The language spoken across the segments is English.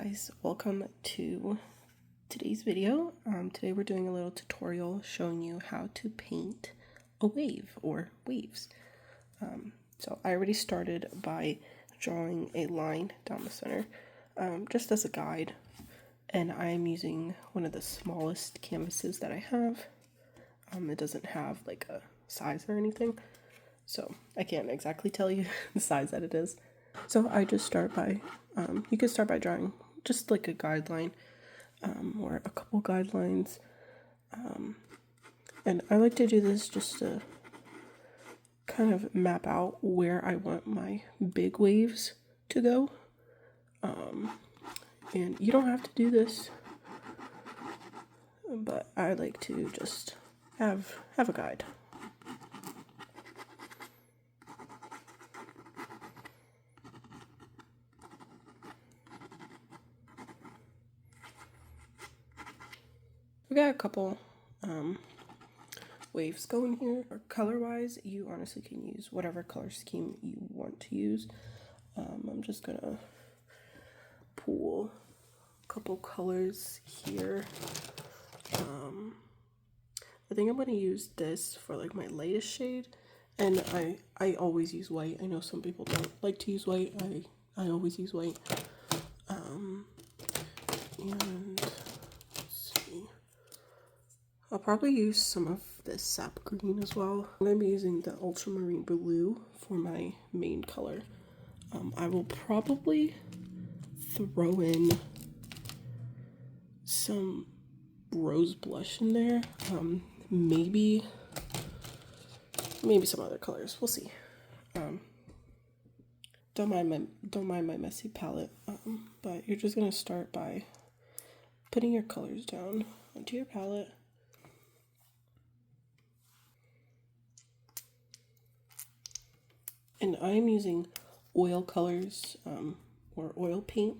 guys, welcome to today's video. Today we're doing a little tutorial showing you how to paint a wave or waves. So I already started by drawing a line down the center just as a guide, and I'm using one of the smallest canvases that I have. It doesn't have like a size or anything, so I can't exactly tell you the size that it is. So I just start by, you can start by drawing just like a guideline or a couple guidelines. And I like to do this just to kind of map out where I want my big waves to go. And you don't have to do this, but I like to just have a guide. We got a couple waves going here. Color wise, you honestly can use whatever color scheme you want to use. I'm just gonna pull a couple colors here. I think I'm gonna use this for like my lightest shade, and I always use white. I know some people don't like to use white. I always use white. And let's see, I'll probably use some of this sap green as well. I'm going to be using the ultramarine blue for my main color. I will probably throw in some rose blush in there. Maybe some other colors. We'll see. Don't mind my messy palette. But you're just going to start by putting your colors down onto your palette. And I'm using oil colors or oil paint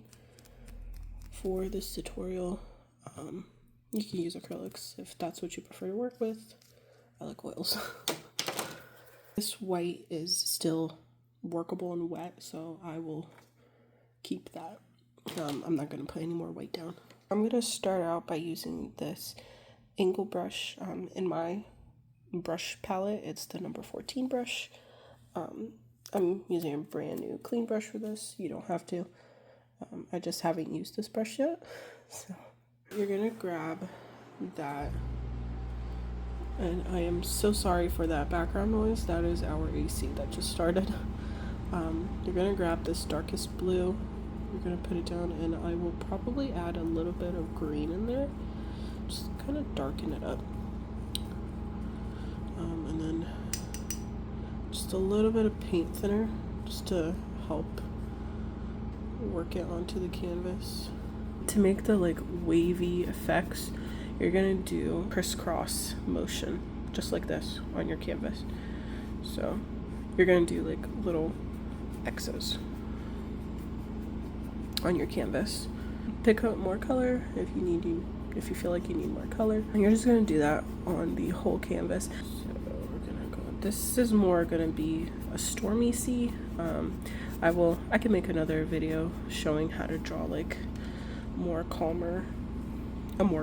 for this tutorial. You can use acrylics if that's what you prefer to work with. I like oils. This white is still workable and wet, so I will keep that. I'm not going to put any more white down. I'm going to start out by using this angle brush. In my brush palette, it's the number 14 brush. I'm using a brand new clean brush for this. You don't have to. I just haven't used this brush yet. So you're gonna grab that. And I am so sorry for that background noise. That is our AC that just started. You're gonna grab this darkest blue. You're gonna put it down, and I will probably add a little bit of green in there. Just kind of darken it up. And then just a little bit of paint thinner just to help work it onto the canvas. To make the like wavy effects, you're gonna do crisscross motion just like this on your canvas. So you're gonna do like little X's on your canvas. Pick up more color if you feel like you need more color, and you're just gonna do that on the whole canvas. This is more gonna be a stormy sea. I can make another video showing how to draw like a more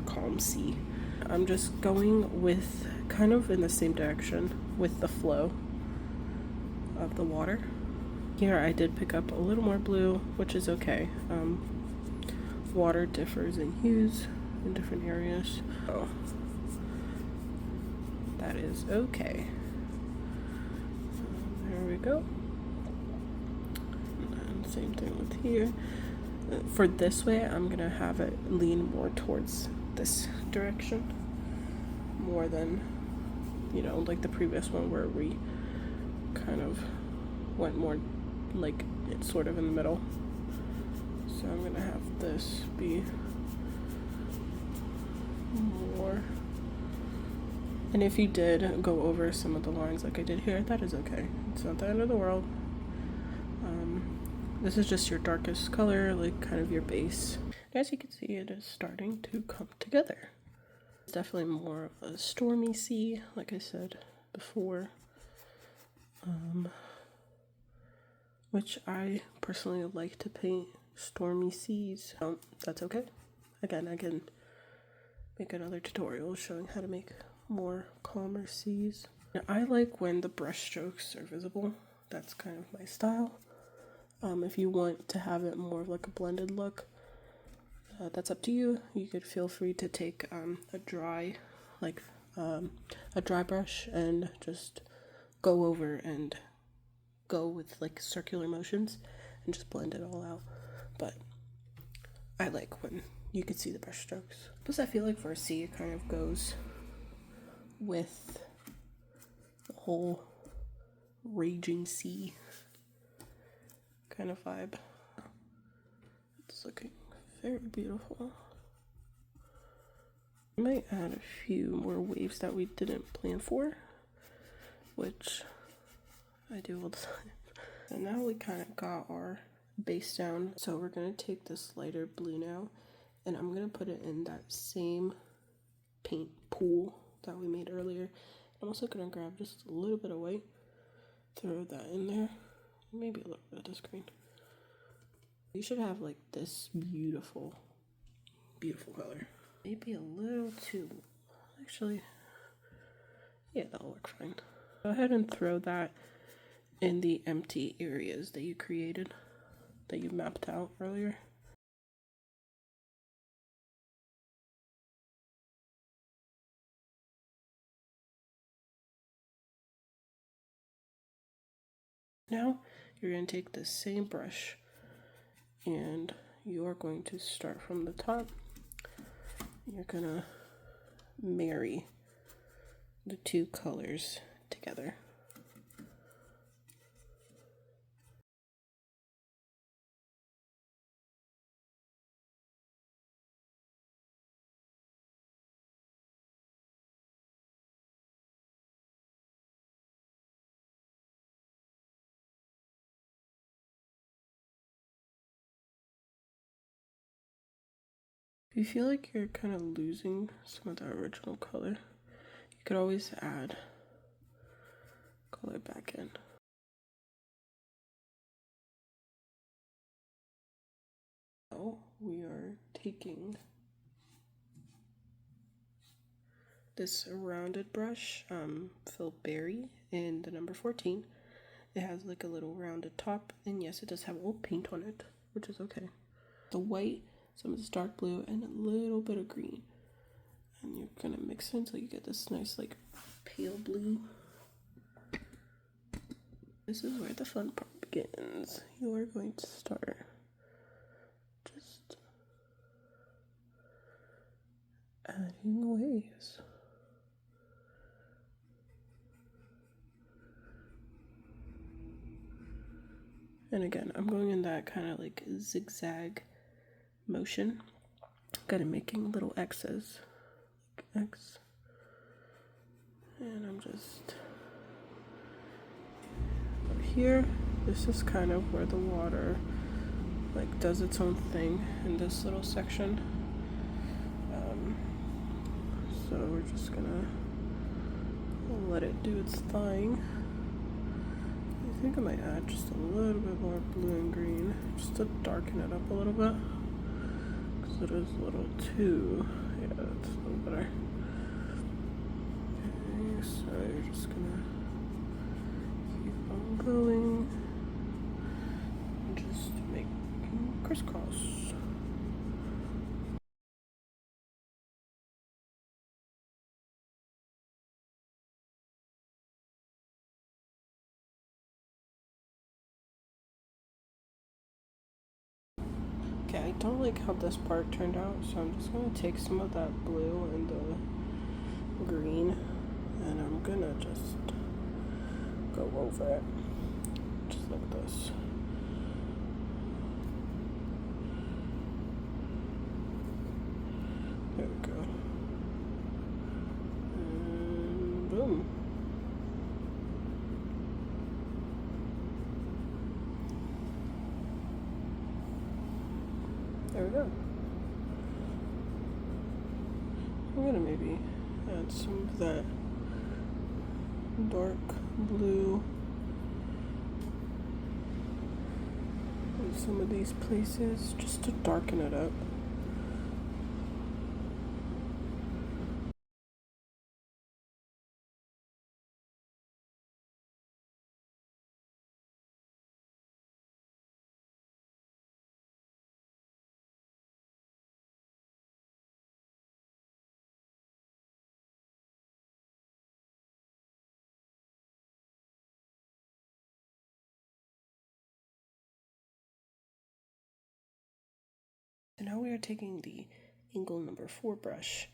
calm sea. I'm just going with kind of in the same direction with the flow of the water. Here I did pick up a little more blue, which is okay. Water differs in hues in different areas, so that is okay. There we go. And same thing with here. For this way, I'm gonna have it lean more towards this direction, more than, like the previous one where we kind of went more like it's sort of in the middle. So I'm gonna have this be more. And if you did go over some of the lines like I did here, that is okay. It's not the end of the world. This is just your darkest color, like kind of your base. As you can see, it is starting to come together. It's definitely more of a stormy sea, like I said before. Which I personally like to paint stormy seas. That's okay. Again, I can make another tutorial showing how to make more calmer seas. Now, I like when the brush strokes are visible. That's kind of my style. If you want to have it more of like a blended look, that's up to you. You could feel free to take a dry brush and just go over and go with like circular motions and just blend it all out. But I like when you can see the brush strokes. Plus I feel like for a sea it kind of goes with the whole raging sea kind of vibe. It's looking very beautiful. I might add a few more waves that we didn't plan for, which I do all the time. And now we kind of got our base down, so we're gonna take this lighter blue now, and I'm gonna put it in that same paint pool that we made earlier. I'm also gonna grab just a little bit of white, throw that in there, maybe a little bit of this green. You should have like this beautiful, beautiful color. Maybe a little too, actually, yeah, that'll work fine. Go ahead and throw that in the empty areas that you created, that you mapped out earlier. Now you're going to take the same brush and you're going to start from the top. You're going to marry the two colors together. If you feel like you're kind of losing some of the original color, you could always add color back in. Now we are taking this rounded brush, Phil Berry in the number 14. It has like a little rounded top, and yes, it does have old paint on it, which is okay. The white, some of this dark blue, and a little bit of green. And you're gonna mix it until you get this nice like pale blue. This is where the fun part begins. You are going to start just adding waves. And again, I'm going in that kind of like zigzag motion. Kind of making little X's, like X. And I'm just over here. This is kind of where the water like does its own thing in this little section. So we're just gonna let it do its thing. I think I might add just a little bit more blue and green just to darken it up a little bit, because it is a little too, yeah, that's a little better. Okay, so you're just gonna keep on going and just make crisscross. Okay, I don't like how this part turned out, so I'm just gonna take some of that blue and the green, and I'm gonna just go over it, just like this. There we go. And boom. There we go. I'm gonna maybe add some of that dark blue on some of these places just to darken it up. So now we are taking the angle number 4 brush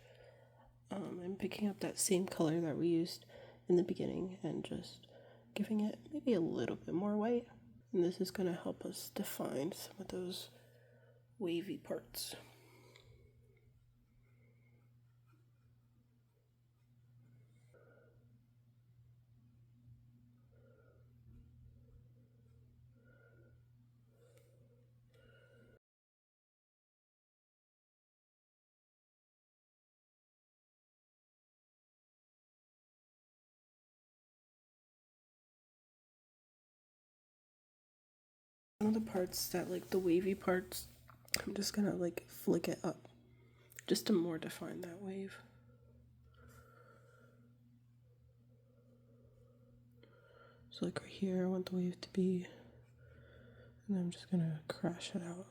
and picking up that same color that we used in the beginning and just giving it maybe a little bit more white. And this is going to help us define some of those wavy parts. One of the parts that, like the wavy parts, I'm just gonna like flick it up just to more define that wave. So like right here I want the wave to be, and I'm just gonna crash it out.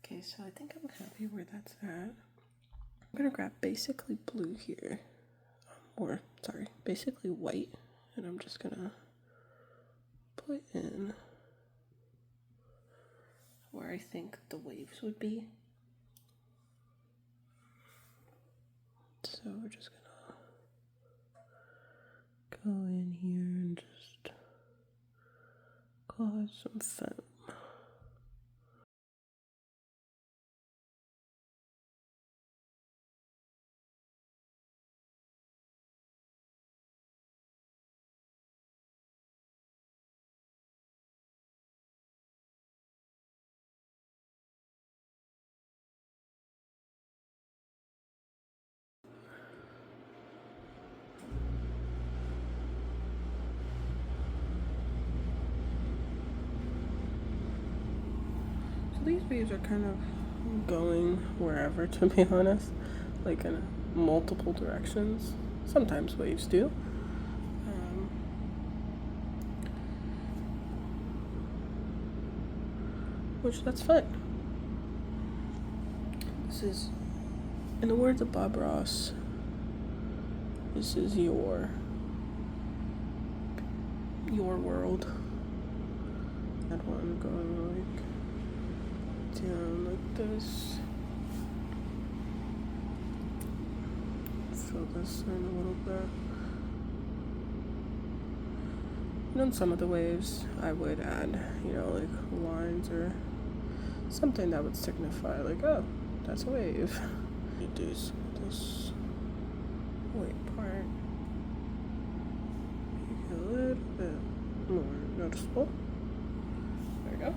Okay, so I think I'm happy where that's at. I'm gonna grab basically blue here, or sorry, basically white, and I'm just gonna put in where I think the waves would be. So we're just gonna go in here and just cause some foam. These waves are kind of going wherever, to be honest, like in multiple directions. Sometimes waves do. Which that's fine. This is, in the words of Bob Ross, this is your world. That one going like down like this. Fill this in a little bit. And on some of the waves, I would add, like lines or something that would signify, like, oh, that's a wave. You do some of this white part, make it a little bit more noticeable. There we go.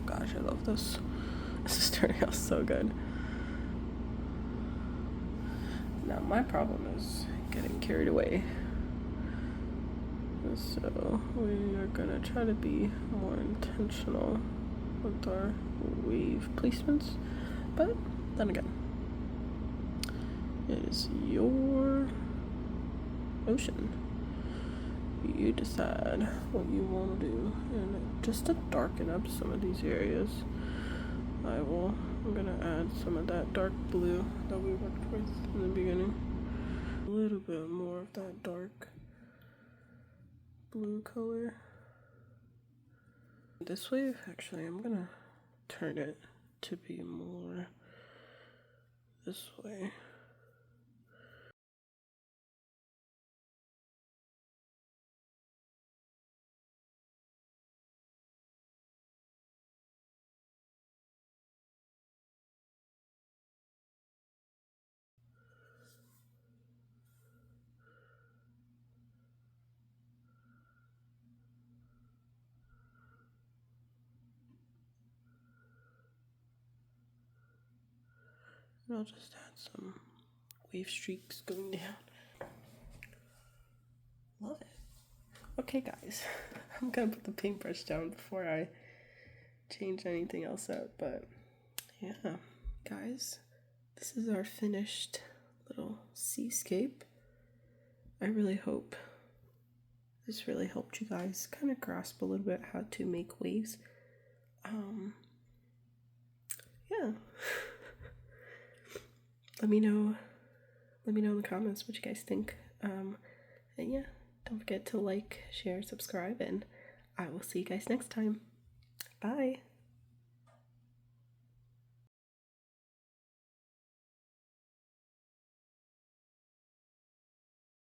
Gosh, I love this. This is turning out so good. Now my problem is getting carried away. So we are gonna try to be more intentional with our wave placements, but then again, it is your ocean. You decide what you want to do, and just to darken up some of these areas, I'm gonna add some of that dark blue that we worked with in the beginning. A little bit more of that dark blue color. This wave, actually, I'm gonna turn it to be more this way. And I'll just add some wave streaks going down. Love it. Okay, guys, I'm gonna put the paintbrush down before I change anything else up, but yeah, guys, this is our finished little seascape. I really hope this really helped you guys kind of grasp a little bit how to make waves. Yeah. let me know in the comments what you guys think. And yeah, don't forget to like, share, subscribe, and I will see you guys next time. Bye.